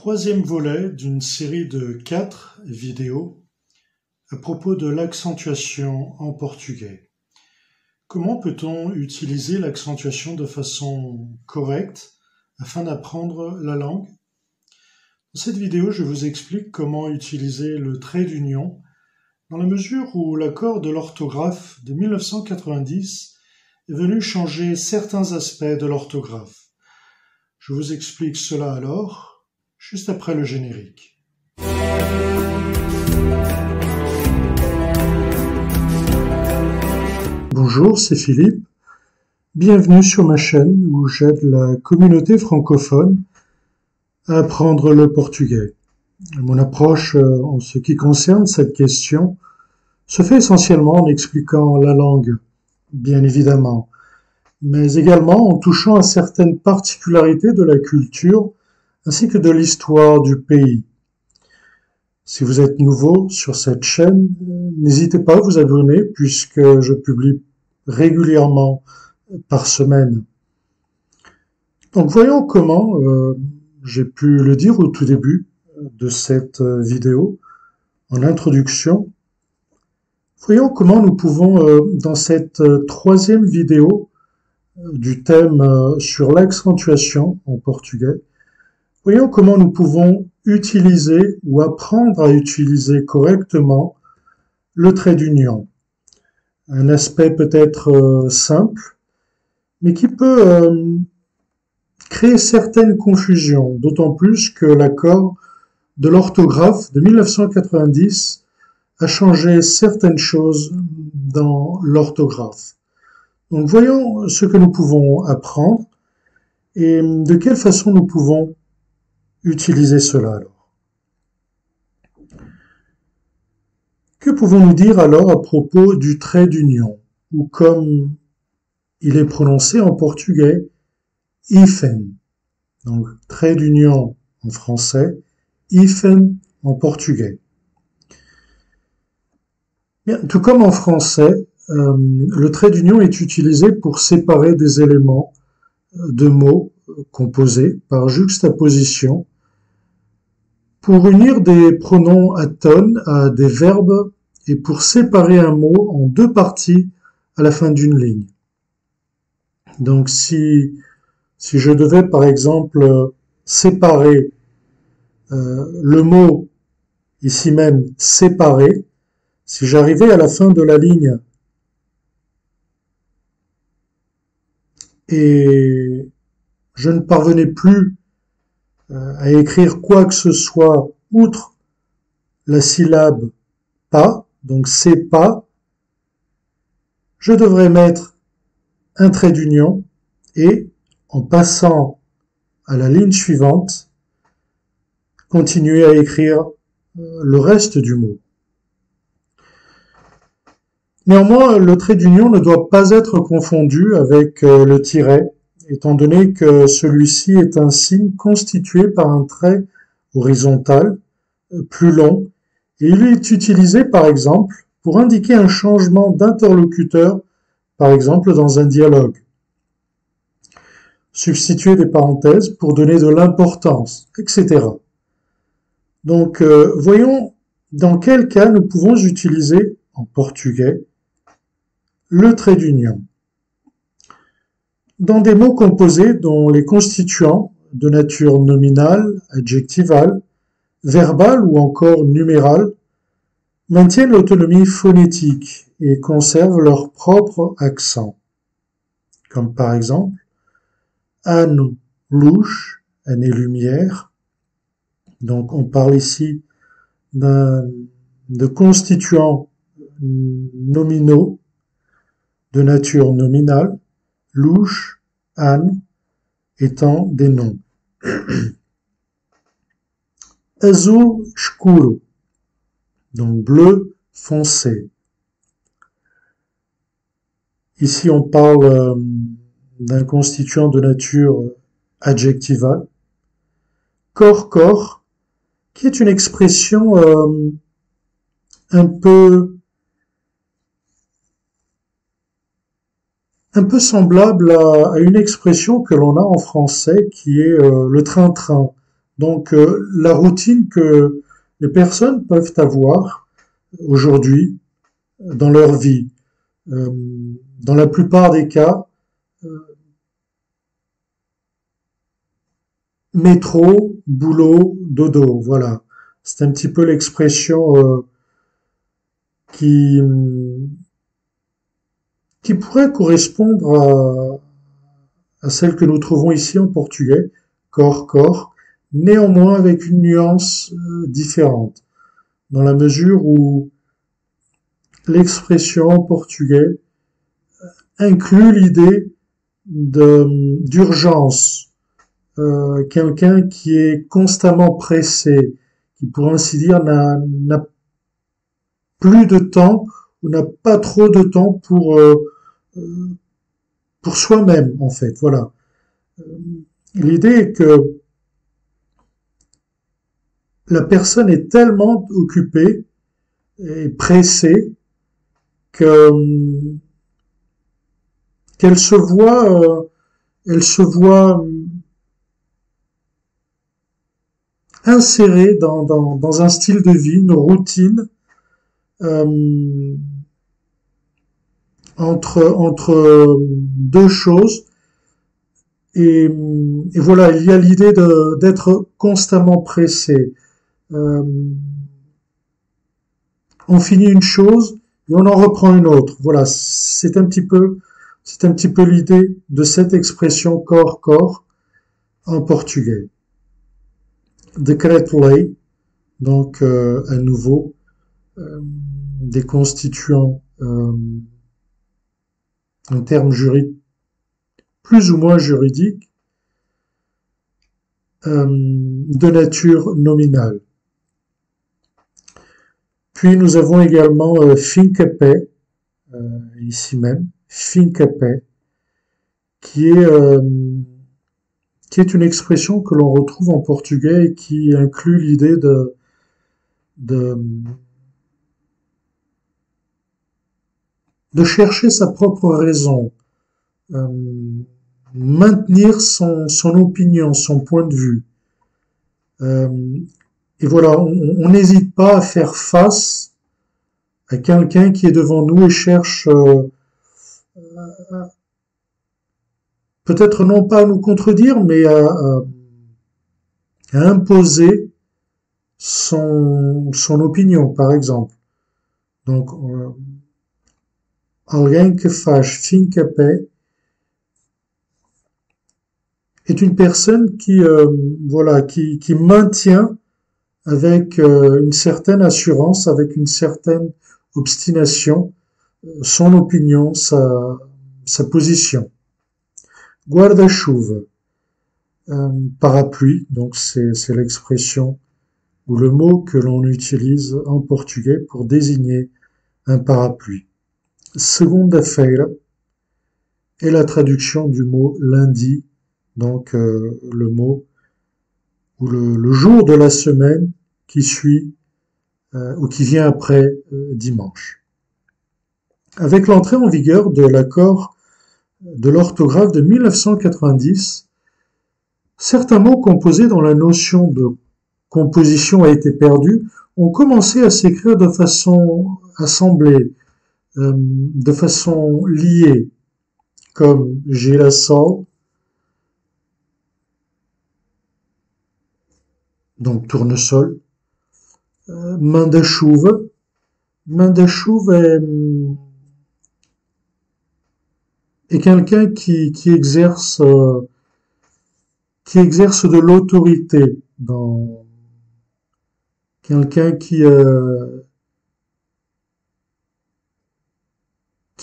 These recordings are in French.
Troisième volet d'une série de 4 vidéos à propos de l'accentuation en portugais. Comment peut-on utiliser l'accentuation de façon correcte afin d'apprendre la langue? Dans cette vidéo, je vous explique comment utiliser le trait d'union dans la mesure où l'accord de l'orthographe de 1990 est venu changer certains aspects de l'orthographe. Je vous explique cela alors, juste après le générique. Bonjour, c'est Philippe. Bienvenue sur ma chaîne où j'aide la communauté francophone à apprendre le portugais. Mon approche en ce qui concerne cette question se fait essentiellement en expliquant la langue, bien évidemment, mais également en touchant à certaines particularités de la culture ainsi que de l'histoire du pays. Si vous êtes nouveau sur cette chaîne, n'hésitez pas à vous abonner puisque je publie régulièrement par semaine. Donc voyons comment, j'ai pu le dire au tout début de cette vidéo, en introduction, voyons comment nous pouvons, dans cette troisième vidéo du thème sur l'accentuation en portugais, voyons comment nous pouvons utiliser ou apprendre à utiliser correctement le trait d'union. Un aspect peut-être simple, mais qui peut créer certaines confusions, d'autant plus que l'accord de l'orthographe de 1990 a changé certaines choses dans l'orthographe. Donc voyons ce que nous pouvons apprendre et de quelle façon nous pouvons utiliser cela alors. Que pouvons-nous dire alors à propos du trait d'union, ou comme il est prononcé en portugais, hífen. Donc trait d'union en français, hífen en portugais. Bien, tout comme en français, le trait d'union est utilisé pour séparer des éléments de mots composés par juxtaposition, pour unir des pronoms atones à des verbes et pour séparer un mot en deux parties à la fin d'une ligne. Donc si je devais par exemple séparer le mot, ici même séparer, si j'arrivais à la fin de la ligne et je ne parvenais plus à écrire quoi que ce soit outre la syllabe pas, donc c'est pas, je devrais mettre un trait d'union et, en passant à la ligne suivante, continuer à écrire le reste du mot. Néanmoins, le trait d'union ne doit pas être confondu avec le tiret, étant donné que celui-ci est un signe constitué par un trait horizontal, plus long, et il est utilisé par exemple pour indiquer un changement d'interlocuteur, par exemple dans un dialogue. Substituer des parenthèses pour donner de l'importance, etc. Donc, voyons dans quel cas nous pouvons utiliser en portugais le trait d'union. Dans des mots composés dont les constituants de nature nominale, adjectivale, verbale ou encore numérale maintiennent l'autonomie phonétique et conservent leur propre accent. Comme par exemple, ano, luz, année lumière. Donc on parle ici de constituants nominaux de nature nominale, luz, an étant des noms. Azul escuro, donc bleu foncé. Ici on parle d'un constituant de nature adjectivale. Cor, qui est une expression un peu semblable à une expression que l'on a en français qui est le train-train. Donc, la routine que les personnes peuvent avoir aujourd'hui dans leur vie, euh, dans la plupart des cas, métro, boulot, dodo, voilà. C'est un petit peu l'expression qui, qui pourrait correspondre à celle que nous trouvons ici en portugais, corps, corps, néanmoins avec une nuance différente, dans la mesure où l'expression en portugais inclut l'idée d'urgence, quelqu'un qui est constamment pressé, qui pour ainsi dire n'a plus de temps ou n'a pas trop de temps pour soi-même en fait. Voilà. L'idée est que la personne est tellement occupée et pressée que qu'elle se voit, elle se voit insérée dans un style de vie, une routine euh, entre deux choses. Et voilà, il y a l'idée d'être constamment pressé. Euh, on finit une chose et on en reprend une autre. Voilà, c'est un petit peu l'idée de cette expression corps-corps en portugais. Decreto-lei, donc à nouveau, des constituants en termes juridiques, plus ou moins juridiques, de nature nominale. Puis nous avons également Fincape, ici même, Fincape, qui est une expression que l'on retrouve en portugais et qui inclut l'idée de, de chercher sa propre raison, maintenir son opinion, son point de vue. Et voilà, on n'hésite pas à faire face à quelqu'un qui est devant nous et cherche peut-être non pas à nous contredire, mais à imposer son opinion, par exemple. Donc, alguém que faz Fincape est une personne qui voilà qui maintient avec une certaine assurance, avec une certaine obstination, son opinion, sa position. Guarda-chuva, parapluie, donc c'est l'expression ou le mot que l'on utilise en portugais pour désigner un parapluie. Segunda-feira est la traduction du mot lundi, donc le mot ou le jour de la semaine qui suit ou qui vient après dimanche. Avec l'entrée en vigueur de l'accord de l'orthographe de 1990, certains mots composés dont la notion de composition a été perdue ont commencé à s'écrire de façon assemblée, de façon liée, comme girassol, donc tournesol, manda-chuva. Manda-chuva est quelqu'un qui exerce de l'autorité, dans quelqu'un qui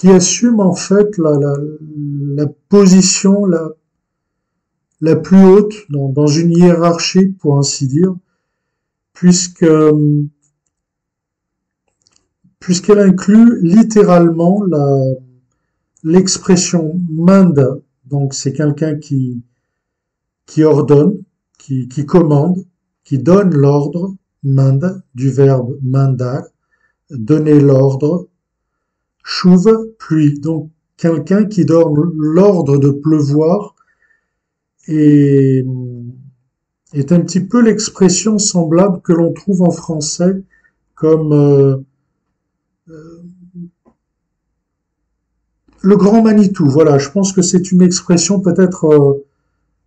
assume en fait la position la plus haute dans une hiérarchie, pour ainsi dire, puisqu'elle inclut littéralement l'expression manda, donc c'est quelqu'un qui ordonne, qui commande, qui donne l'ordre, manda, du verbe mandar, donner l'ordre, chuva, pluie, donc quelqu'un qui donne l'ordre de pleuvoir et est un petit peu l'expression semblable que l'on trouve en français comme le grand Manitou. Voilà, je pense que c'est une expression peut-être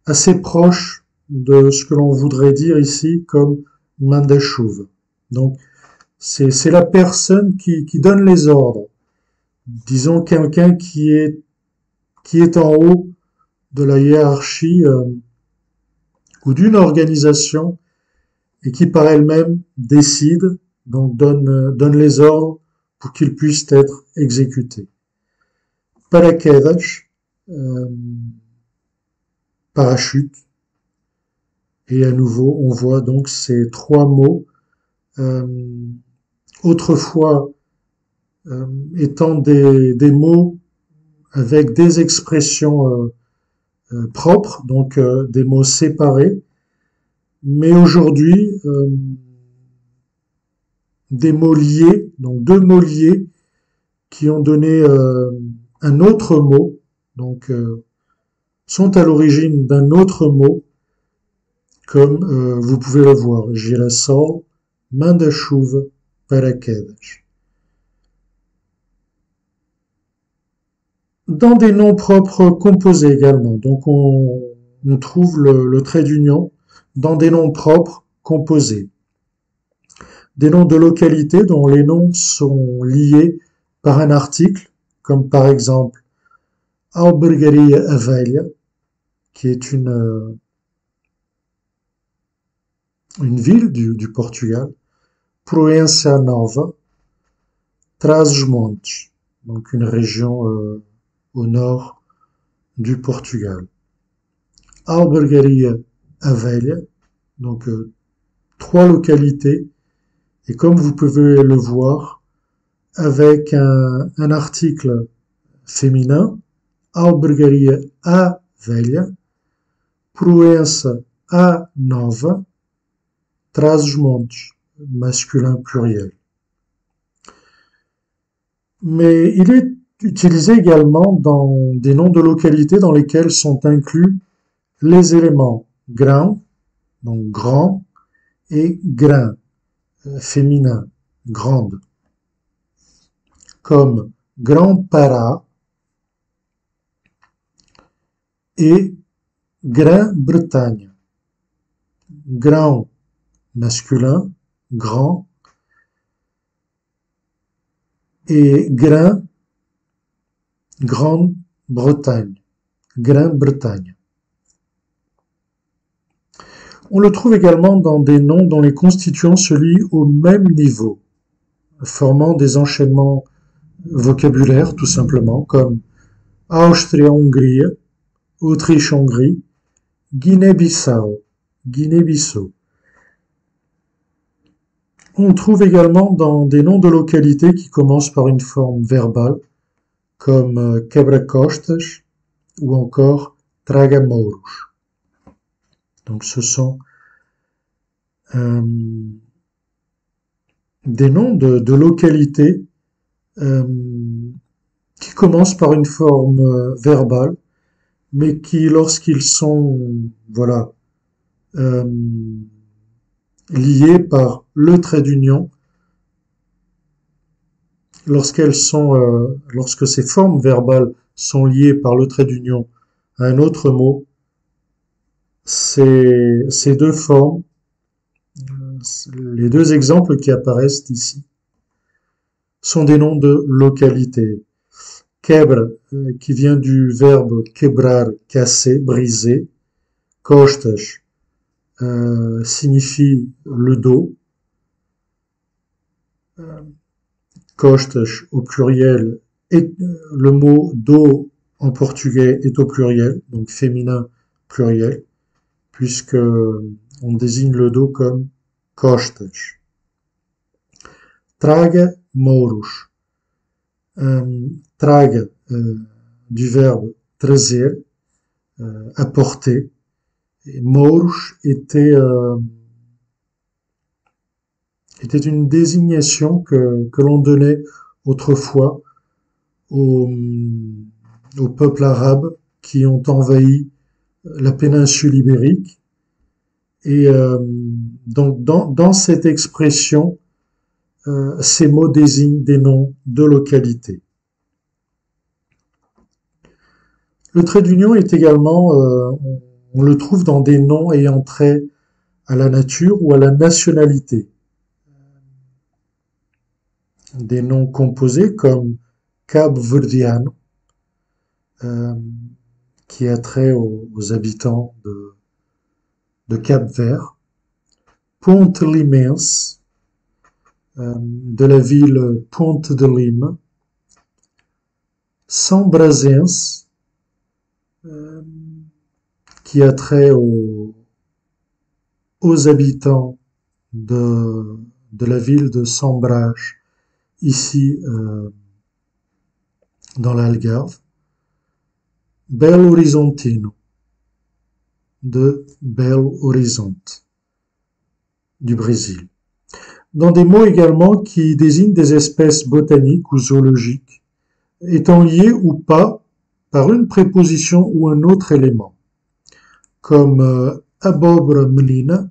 assez proche de ce que l'on voudrait dire ici comme Mandachouv. Donc, c'est la personne qui donne les ordres. Disons quelqu'un qui est en haut de la hiérarchie ou d'une organisation et qui par elle-même décide, donc donne les ordres pour qu'ils puissent être exécutés. Paraquedas, parachute, et à nouveau on voit donc ces trois mots, autrefois étant des mots avec des expressions propres, donc des mots séparés, mais aujourd'hui des mots liés, donc deux mots liés qui ont donné un autre mot, donc sont à l'origine d'un autre mot, comme vous pouvez le voir, girassol, manda-chuva, paraquedas. Dans des noms propres composés également, donc on trouve le trait d'union dans des noms propres composés. Des noms de localités dont les noms sont liés par un article, comme par exemple Albergaria Velha, qui est une ville du Portugal, Proença Nova, Trás-os-Montes, donc une région au nord du Portugal. Albergaria Velha, donc trois localités, et comme vous pouvez le voir, avec un article féminin, Albergaria a Velha, Proença a Nova, Trás-os-Montes, masculin pluriel. Mais il est utilisé également dans des noms de localités dans lesquels sont inclus les éléments grão, donc grand, et grain, féminin, grande, comme Grão-Pará et Grã-Bretanha. Grão, masculin, grand, et grain, Grande-Bretagne, Grande-Bretagne. On le trouve également dans des noms dont les constituants se lient au même niveau, formant des enchaînements vocabulaires tout simplement, comme Austria-Hongrie, Autriche-Hongrie, Guinée-Bissau, Guinée-Bissau. On trouve également dans des noms de localités qui commencent par une forme verbale, comme Quebra-Costas ou encore Traga-Mouros. Donc ce sont des noms de localités qui commencent par une forme verbale, mais qui, lorsqu'ils sont liés par le trait d'union, lorsque ces formes verbales sont liées par le trait d'union à un autre mot, ces deux formes, les deux exemples qui apparaissent ici, sont des noms de localités. Quebra, qui vient du verbe quebrar, casser, briser. Costas signifie le dos. Costas au pluriel, et le mot dos en portugais est au pluriel, donc féminin pluriel, puisque on désigne le dos comme costas. Traga-Mouros. Traga du verbe trazer, apporter. Et Mouros était une désignation que l'on donnait autrefois aux peuples arabes qui ont envahi la péninsule ibérique Et donc dans cette expression, ces mots désignent des noms de localités. Le trait d'union est également, on le trouve dans des noms ayant trait à la nature ou à la nationalité. Des noms composés comme Cap-Verdiano, qui a trait aux habitants de Cap-Vert, Ponte-Limense, de la ville Ponte de Lima, Sambrazense, qui a trait aux habitants de la ville de Sambrage, ici dans l'Algarve, Belo Horizontino, de Belo Horizonte, du Brésil. Dans des mots également qui désignent des espèces botaniques ou zoologiques, étant liées ou pas par une préposition ou un autre élément, comme abóbora menina,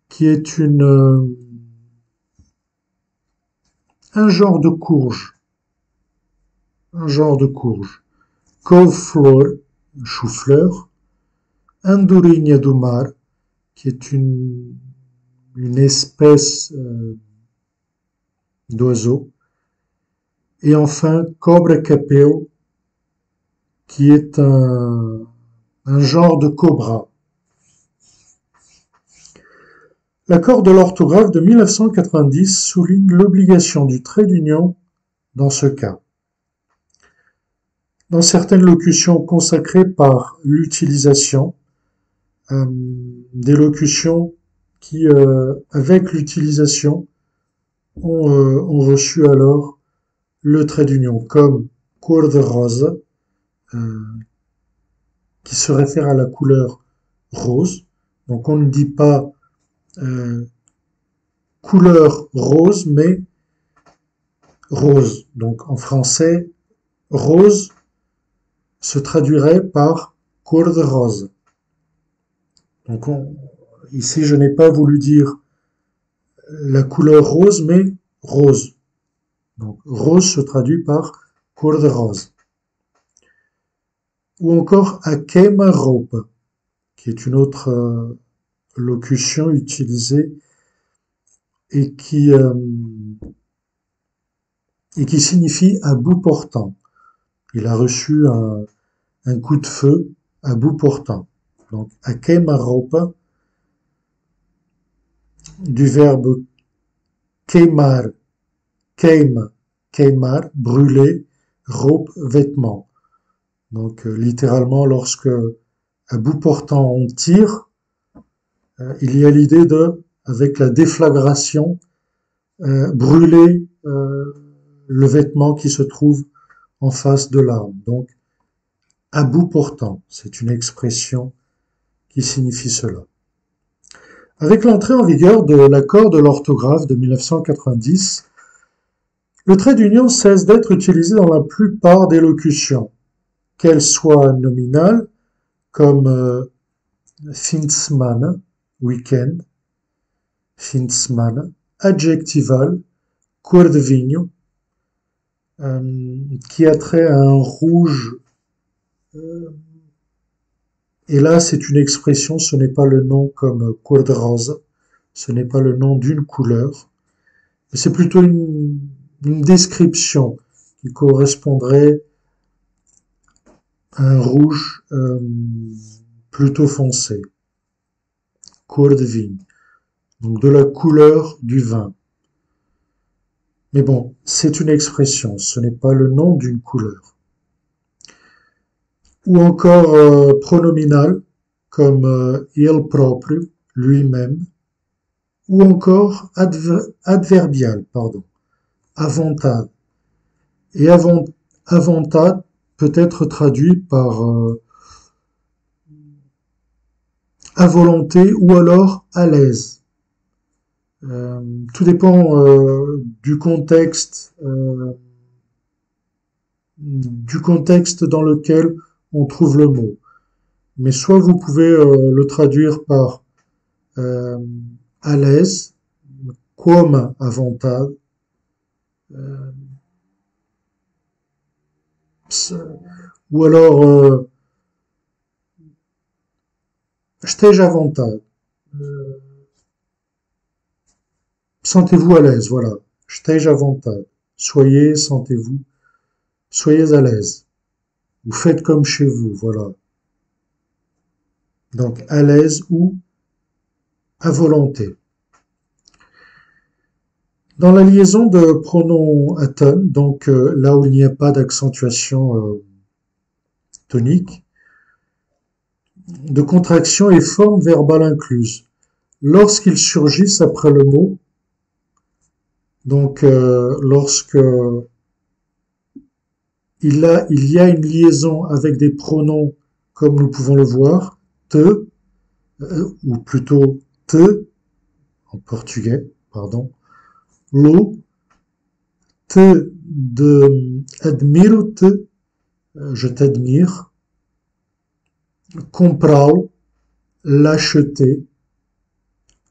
qui est un genre de courge, couve-flor, chou-fleur, andorinha do mar, qui est une espèce d'oiseau, et enfin cobra capel, qui est un genre de cobra. L'accord de l'orthographe de 1990 souligne l'obligation du trait d'union dans ce cas. Dans certaines locutions consacrées par l'utilisation, des locutions qui, avec l'utilisation, ont reçu alors le trait d'union, comme cor de rosa, qui se réfère à la couleur rose. Donc on ne dit pas couleur rose, mais rose. Donc en français, rose se traduirait par cor de rosa. Donc ici, je n'ai pas voulu dire la couleur rose, mais rose. Donc rose se traduit par cor de rosa. Ou encore a queima-roupa, qui est une autre locution utilisée et qui signifie à bout portant. Il a reçu un coup de feu à bout portant. Donc a queima-roupa, du verbe queimar, queimar, brûler, roupa, vêtement. Donc littéralement, lorsque à bout portant on tire, il y a l'idée de, avec la déflagration, brûler le vêtement qui se trouve en face de l'arme. Donc à bout portant, c'est une expression qui signifie cela. Avec l'entrée en vigueur de l'accord de l'orthographe de 1990, le trait d'union cesse d'être utilisé dans la plupart des locutions, qu'elles soient nominales, comme fim de semana, week-end, fim de semana, adjectival, cor de vinho, qui a trait à un rouge, et là c'est une expression, ce n'est pas le nom comme cor de rosa, ce n'est pas le nom d'une couleur, mais c'est plutôt une description qui correspondrait à un rouge plutôt foncé, cor de vinho, donc de la couleur du vin. Mais bon, c'est une expression, ce n'est pas le nom d'une couleur. Ou encore pronominal, comme il proprio, lui-même, ou encore adverbial, avantad. Et avantad peut être traduit par à volonté ou alors à l'aise. Tout dépend du contexte dans lequel on trouve le mot. Mais soit vous pouvez le traduire par euh, à l'aise, comme à vontade, euh, ou alors esteja à vontade, euh, sentez-vous à l'aise, voilà, esteja à vontade, soyez, sentez-vous, soyez à l'aise, vous faites comme chez vous, voilà. Donc à l'aise ou à volonté. Dans la liaison de pronom aton, donc là où il n'y a pas d'accentuation tonique, de contraction et forme verbale incluse, lorsqu'ils surgissent après le mot, donc lorsque il y a une liaison avec des pronoms comme nous pouvons le voir, te, ou plutôt te, en portugais, pardon, lo, te de admiro-te, je t'admire, comprá-lo, l'acheter,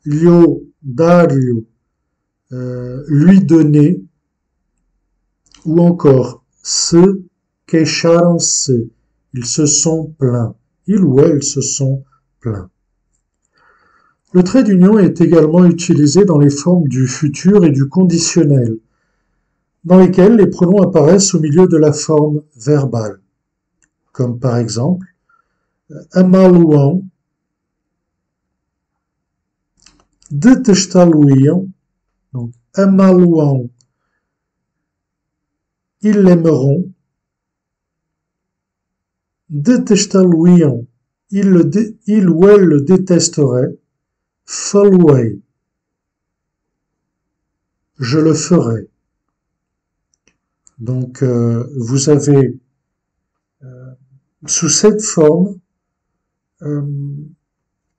lhe dar-lhe, lui donner, ou encore se queixaram-se, ils se sont plaints, ils ou elles se sont plaints. Le trait d'union est également utilisé dans les formes du futur et du conditionnel, dans lesquelles les pronoms apparaissent au milieu de la forme verbale, comme par exemple amá-lo-ão, detestá-lo-iam, donc amá-lo-ão, ils l'aimeront, detestá-lo-iam, il ou elle le détesterait, fá-lo-ei, je le ferai. Donc vous avez sous cette forme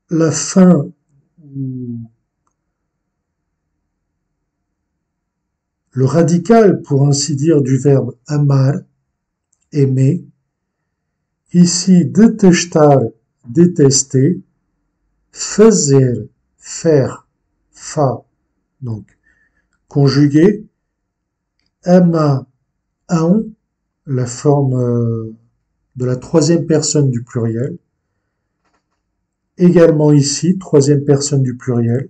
la fin ou le radical, pour ainsi dire, du verbe amar, aimer. Ici, detestar, détester, fazer, faire, fa, donc conjugué, ama, aon, la forme de la troisième personne du pluriel. Également ici, troisième personne du pluriel.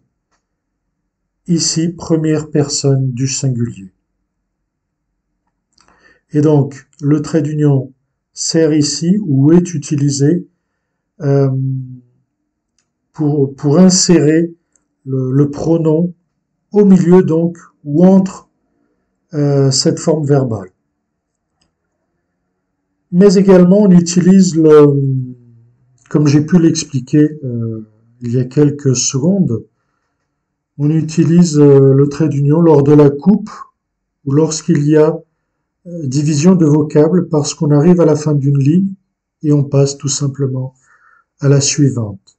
Ici, première personne du singulier. Et donc, le trait d'union sert ici ou est utilisé pour insérer le pronom au milieu donc ou entre cette forme verbale. Mais également, on utilise comme j'ai pu l'expliquer il y a quelques secondes, on utilise le trait d'union lors de la coupe ou lorsqu'il y a division de vocables parce qu'on arrive à la fin d'une ligne et on passe tout simplement à la suivante.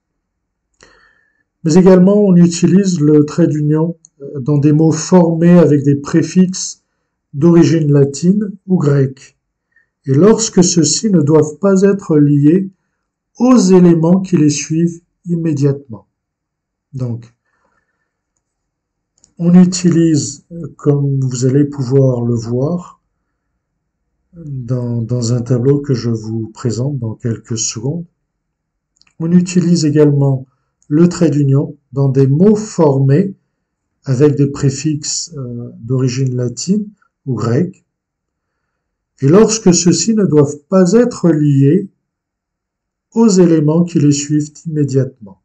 Mais également, on utilise le trait d'union dans des mots formés avec des préfixes d'origine latine ou grecque, et lorsque ceux-ci ne doivent pas être liés aux éléments qui les suivent immédiatement. Donc, on utilise, comme vous allez pouvoir le voir, dans un tableau que je vous présente dans quelques secondes, on utilise également le trait d'union dans des mots formés avec des préfixes d'origine latine ou grecque, et lorsque ceux-ci ne doivent pas être liés aux éléments qui les suivent immédiatement.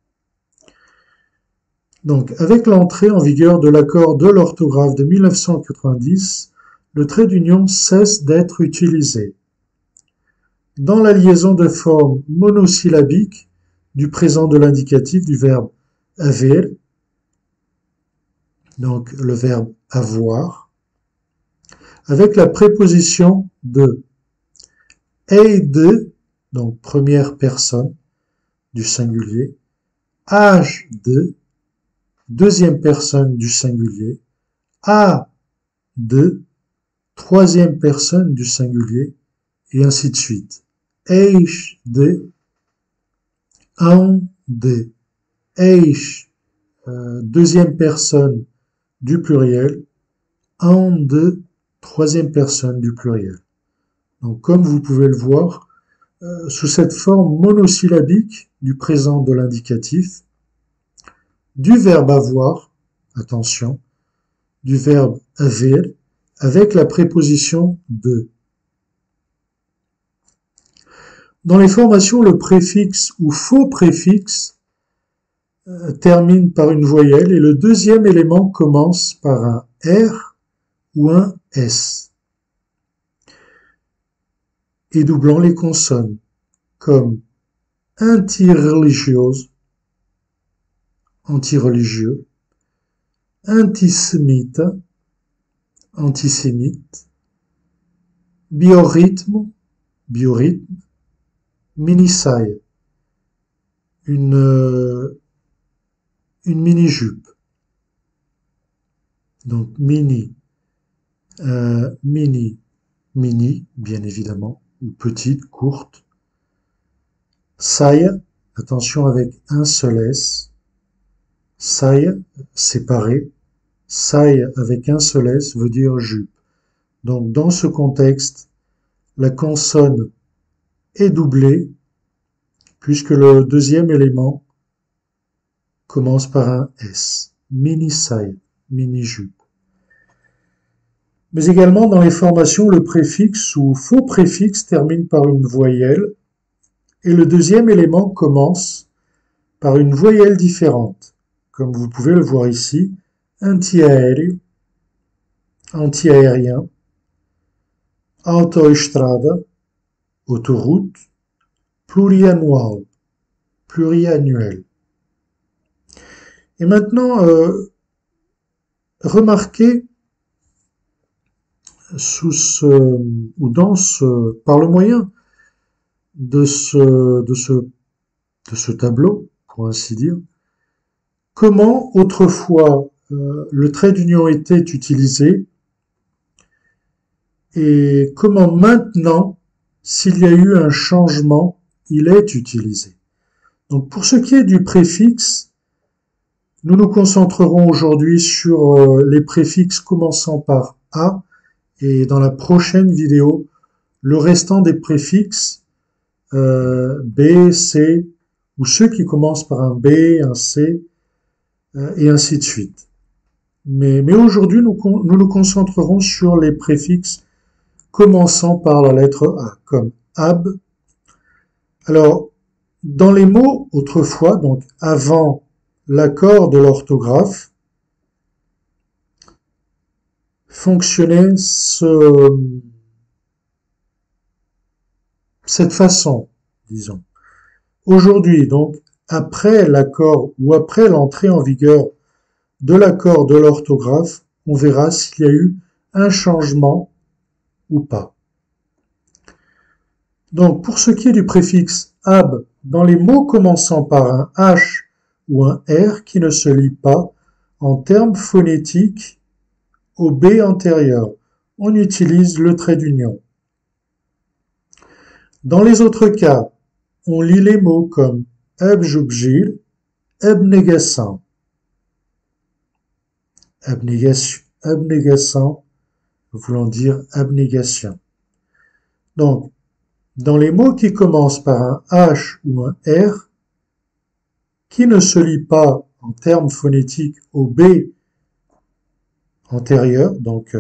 Donc, avec l'entrée en vigueur de l'accord de l'orthographe de 1990, le trait d'union cesse d'être utilisé. Dans la liaison de forme monosyllabique du présent de l'indicatif du verbe haver, donc le verbe avoir, avec la préposition de et de, donc première personne du singulier, âge de, deuxième personne du singulier, a de, troisième personne du singulier, et ainsi de suite. Eis de, un de, eis deuxième personne du pluriel, ande, troisième personne du pluriel. Donc, comme vous pouvez le voir, sous cette forme monosyllabique du présent de l'indicatif, du verbe avoir, attention, du verbe haver, avec la préposition de. Dans les formations, le préfixe ou faux préfixe termine par une voyelle et le deuxième élément commence par un R ou un S. Et doublant les consonnes, comme anti-religieuse, anti-religieux, antisémite, antisémite, biorhythme, biorhythme, mini-saille, une mini-jupe. Donc mini, mini, bien évidemment, ou petite, courte. Saille, attention avec un seul S. Saille, séparé. Saille avec un seul S veut dire jupe. Donc dans ce contexte, la consonne est doublée puisque le deuxième élément commence par un S. Mini-saille, mini-jupe. Mais également dans les formations, le préfixe ou faux préfixe termine par une voyelle et le deuxième élément commence par une voyelle différente. Comme vous pouvez le voir ici, anti-aérien, anti-aérien, autoestrada, autoroute, pluriannuel, pluriannuel. Et maintenant, remarquez par le moyen de ce tableau, pour ainsi dire, comment autrefois le trait d'union était utilisé et comment maintenant, s'il y a eu un changement, il est utilisé. Donc pour ce qui est du préfixe, nous nous concentrerons aujourd'hui sur les préfixes commençant par A et dans la prochaine vidéo, le restant des préfixes B, C ou ceux qui commencent par un B, un C et ainsi de suite. Mais aujourd'hui, nous nous concentrerons sur les préfixes commençant par la lettre A, comme ab. Alors, dans les mots autrefois, donc avant l'accord de l'orthographe, fonctionnait cette façon, disons. Aujourd'hui, donc, après l'accord ou après l'entrée en vigueur de l'accord de l'orthographe, on verra s'il y a eu un changement ou pas. Donc, pour ce qui est du préfixe ab, dans les mots commençant par un H ou un R qui ne se lit pas en termes phonétiques au B antérieur, on utilise le trait d'union. Dans les autres cas, on lit les mots comme abjubjil, abnégation, abnégation, voulant dire abnégation. Donc, dans les mots qui commencent par un H ou un R, qui ne se lit pas en termes phonétiques au B antérieur, donc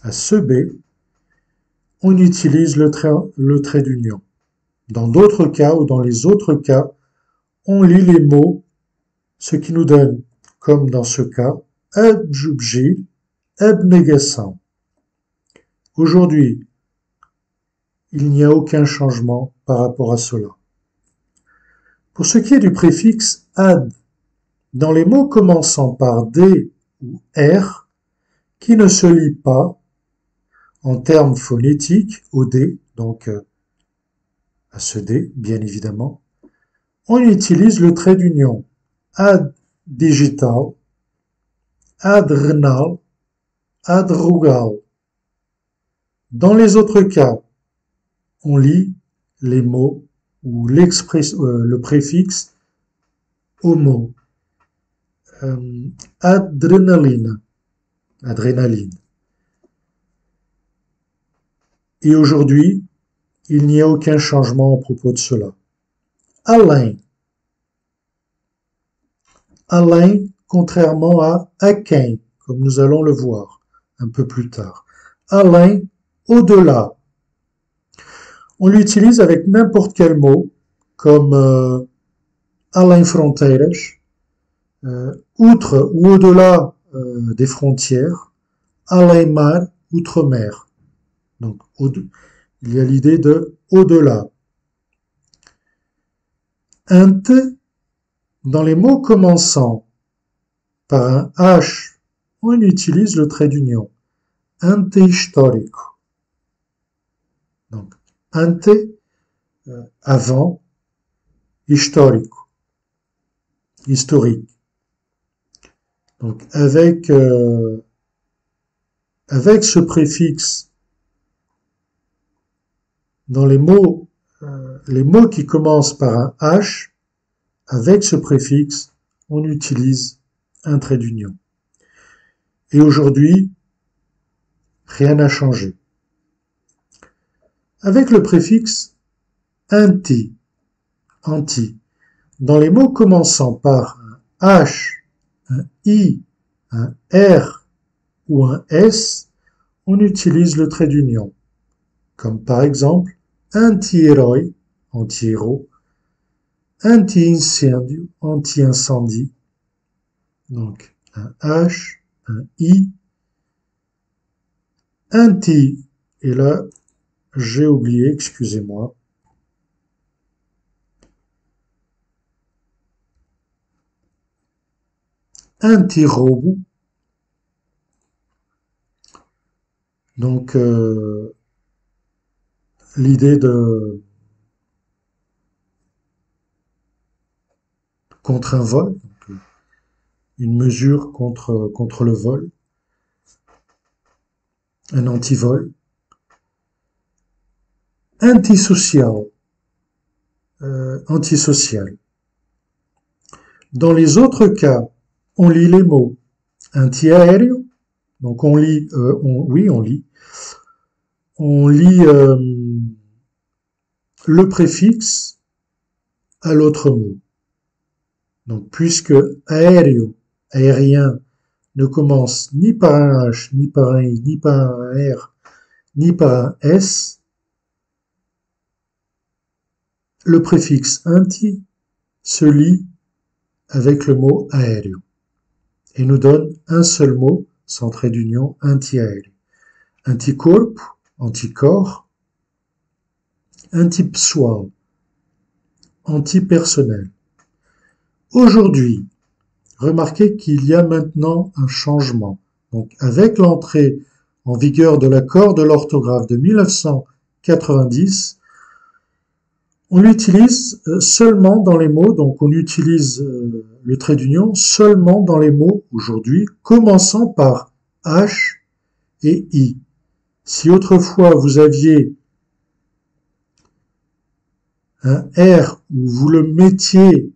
à ce B, on utilise le trait d'union. Dans d'autres cas ou dans les autres cas, on lit les mots, ce qui nous donne, comme dans ce cas, abjubjil, abnégation. Aujourd'hui, il n'y a aucun changement par rapport à cela. Pour ce qui est du préfixe ad, dans les mots commençant par D ou R, qui ne se lit pas en termes phonétiques au D, donc à ce D, bien évidemment, on utilise le trait d'union ad digital, ad renal, ad rugal. Dans les autres cas, on lit les mots ou le préfixe au mot. adrénaline. Adrénaline. Et aujourd'hui, il n'y a aucun changement à propos de cela. Além. Além, contrairement à aquém, comme nous allons le voir un peu plus tard. Além, au-delà. On l'utilise avec n'importe quel mot, comme além fronteiras, outre ou au-delà des frontières, além mar, outre-mer. Donc, il y a l'idée de au-delà. Ante, dans les mots commençant par un H, on utilise le trait d'union. Ante histórico. Donc, ante, avant, histórico, historique. Donc, avec ce préfixe, dans les mots qui commencent par un H, avec ce préfixe, on utilise un trait d'union. Et aujourd'hui, rien n'a changé. Avec le préfixe anti, dans les mots commençant par un H, un I, un R ou un S, on utilise le trait d'union. Comme par exemple, anti-héros, anti-héros, anti-incêndio, anti-incendie. Donc, un H, un I, anti, et là, j'ai oublié, excusez-moi. Anti-roubo. Donc, l'idée de contre un vol, donc, une mesure contre le vol, un anti-vol. Antisocial, antisocial. Dans les autres cas, on lit les mots anti-aéreo, donc on lit, on lit le préfixe à l'autre mot. Donc, puisque aéreo, aérien, ne commence ni par un H, ni par un I, ni par un R, ni par un S, le préfixe anti se lit avec le mot aéreo et nous donne un seul mot sans trait d'union, anti-aéreo. Anticorpo, anticorps, antipessoal, antipersonnel. Aujourd'hui, remarquez qu'il y a maintenant un changement. Donc, avec l'entrée en vigueur de l'accord de l'orthographe de 1990, on l'utilise seulement dans les mots, donc on utilise le trait d'union seulement dans les mots aujourd'hui, commençant par H et I. Si autrefois vous aviez un R où vous le mettiez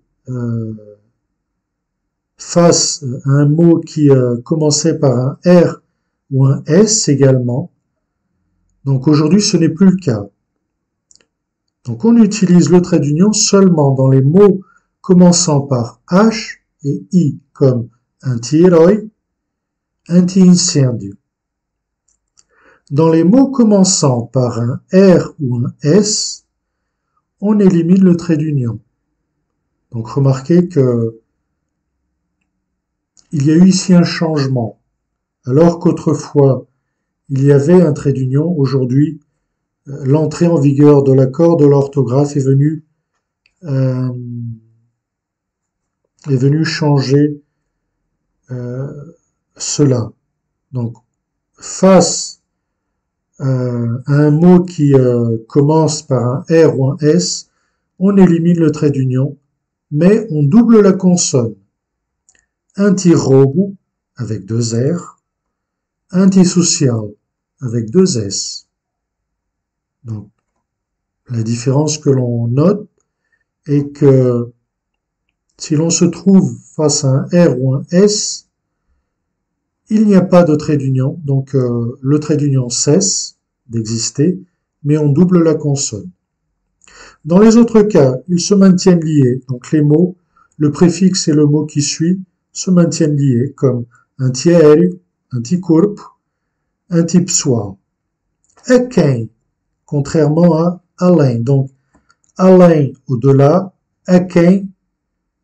face à un mot qui commençait par un R ou un S également, donc aujourd'hui ce n'est plus le cas. Donc on utilise le trait d'union seulement dans les mots commençant par H et I, comme anti-héros, anti-incêndio. Dans les mots commençant par un R ou un S, on élimine le trait d'union. Donc remarquez que il y a eu ici un changement. Alors qu'autrefois il y avait un trait d'union, aujourd'hui l'entrée en vigueur de l'accord de l'orthographe est venue changer cela. Donc, face à un mot qui commence par un R ou un S, on élimine le trait d'union, mais on double la consonne. Anti-roubo avec deux R, antisocial avec deux S. Donc, la différence que l'on note est que Si l'on se trouve face à un R ou un S, il n'y a pas de trait d'union, donc le trait d'union cesse d'exister, mais on double la consonne. Dans les autres cas, ils se maintiennent liés, donc les mots, le préfixe et le mot qui suit se maintiennent liés, comme anti-aéreo, anti-corpo, anti-pessoal. Aquém, contrairement à além. Donc, além, au-delà, aquém,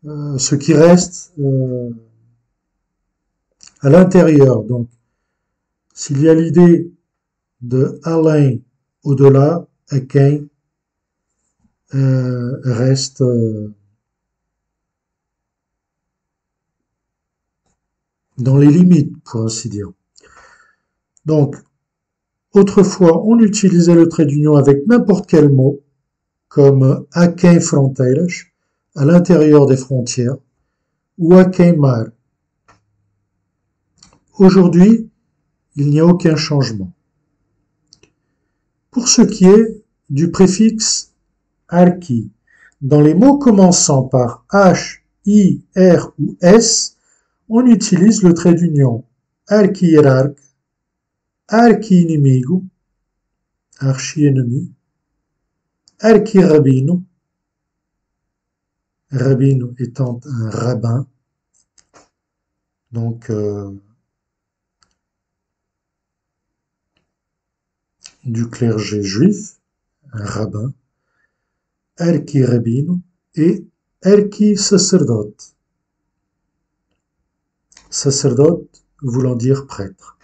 ce qui reste à l'intérieur. Donc, s'il y a l'idée de além, au-delà, aquém reste dans les limites, pour ainsi dire. Donc, autrefois, on utilisait le trait d'union avec n'importe quel mot, comme aquém fronteiras, à l'intérieur des frontières, ou aquém mar. Aujourd'hui, il n'y a aucun changement. Pour ce qui est du préfixe arqui, dans les mots commençant par H, I, R ou S, on utilise le trait d'union arqui-hiérarque, arqui-inimigo, archi-ennemi, arqui-rabino, rabino étant un rabbin, donc du clergé juif, un rabbin, arqui-rabino et arqui-sacerdote. Sacerdote voulant dire prêtre.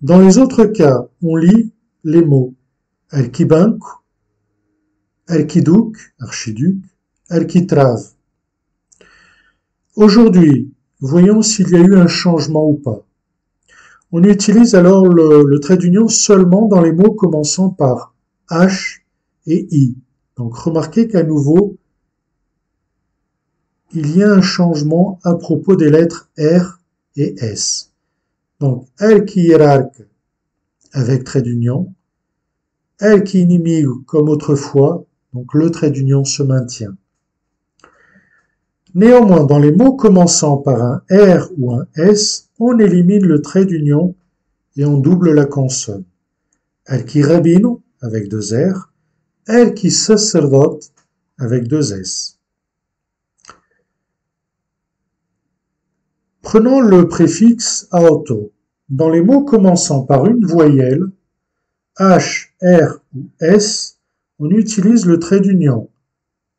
Dans les autres cas, on lit les mots arquibanco, archiduc, archiduc, architrave. Aujourd'hui, voyons s'il y a eu un changement ou pas. On utilise alors le trait d'union seulement dans les mots commençant par H et I. Donc remarquez qu'à nouveau, il y a un changement à propos des lettres R et S. Donc, arqui-hiérarque avec trait d'union, arqui-inimigo comme autrefois, donc le trait d'union se maintient. Néanmoins, dans les mots commençant par un R ou un S, on élimine le trait d'union et on double la consonne. Arqui-rabino avec deux R, arqui-sacerdote avec deux S. Prenons le préfixe auto. Dans les mots commençant par une voyelle, H, R ou S, on utilise le trait d'union.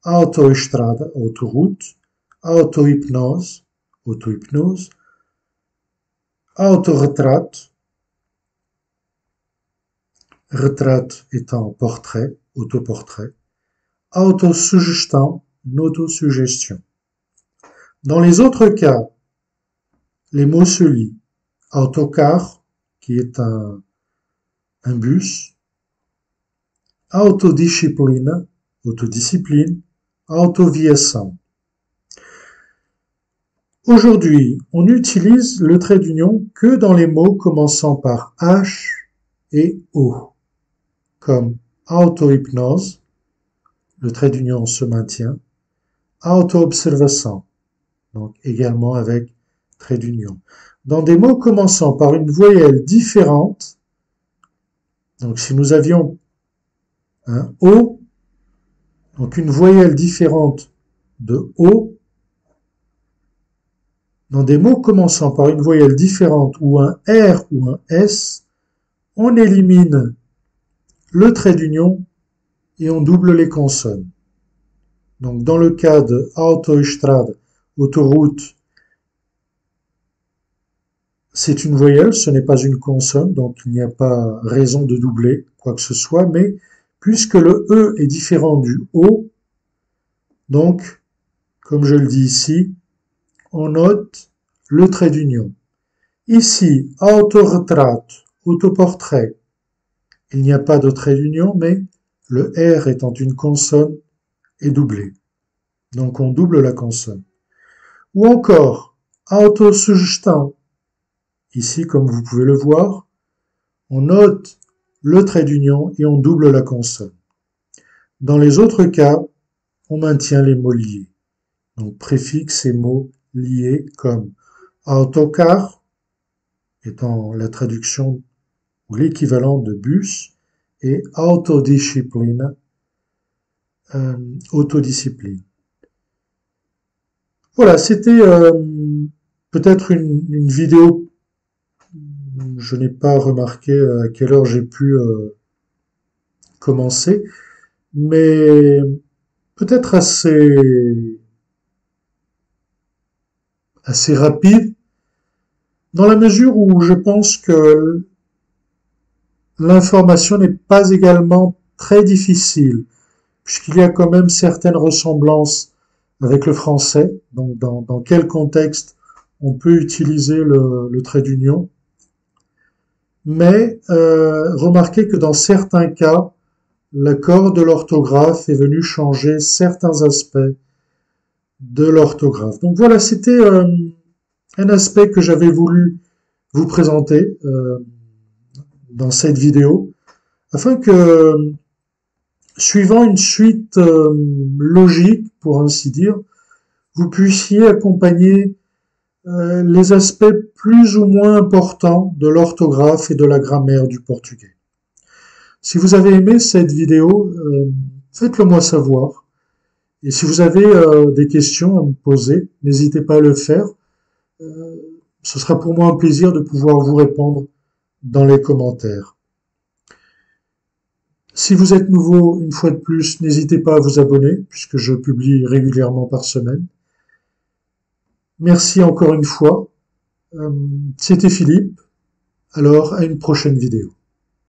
Autoestrada, autoroute, auto-hypnose, auto-hypnose, auto-retraite, retraite étant portrait, autoportrait, autosuggestion, une autosuggestion. Dans les autres cas, les mots se lient. Autocar, qui est un bus, autodiscipline, autodiscipline, autoviação. Aujourd'hui, on utilise le trait d'union que dans les mots commençant par H et O, comme auto-hypnose, le trait d'union se maintient, auto-observation, donc également avec trait d'union. Dans des mots commençant par une voyelle différente, donc si nous avions un O, donc une voyelle différente de O, dans des mots commençant par une voyelle différente ou un R ou un S, on élimine le trait d'union et on double les consonnes. Donc dans le cas de autoestrada, autoroute, c'est une voyelle, ce n'est pas une consonne, donc il n'y a pas raison de doubler quoi que ce soit, mais puisque le E est différent du O, donc, comme je le dis ici, on note le trait d'union. Ici, autoretraite, autoportrait, il n'y a pas de trait d'union, mais le R étant une consonne est doublé. Donc on double la consonne. Ou encore, autosuggestion. Ici, comme vous pouvez le voir, on note le trait d'union et on double la consonne. Dans les autres cas, on maintient les mots liés. Donc préfixes et mots liés comme autocar, étant la traduction ou l'équivalent de bus, et autodiscipline, autodiscipline. Voilà, c'était peut-être une vidéo. Je n'ai pas remarqué à quelle heure j'ai pu commencer, mais peut-être assez rapide, dans la mesure où je pense que l'information n'est pas également très difficile, puisqu'il y a quand même certaines ressemblances avec le français, donc dans quel contexte on peut utiliser le trait d'union. Mais remarquez que dans certains cas, l'accord de l'orthographe est venu changer certains aspects de l'orthographe. Donc voilà, c'était un aspect que j'avais voulu vous présenter dans cette vidéo, afin que, suivant une suite logique, pour ainsi dire, vous puissiez accompagner les aspects plus ou moins importants de l'orthographe et de la grammaire du portugais. Si vous avez aimé cette vidéo, faites-le moi savoir. Et si vous avez des questions à me poser, n'hésitez pas à le faire. Ce sera pour moi un plaisir de pouvoir vous répondre dans les commentaires. Si vous êtes nouveau, une fois de plus, n'hésitez pas à vous abonner, puisque je publie régulièrement par semaine. Merci encore une fois. C'était Philippe. Alors, à une prochaine vidéo.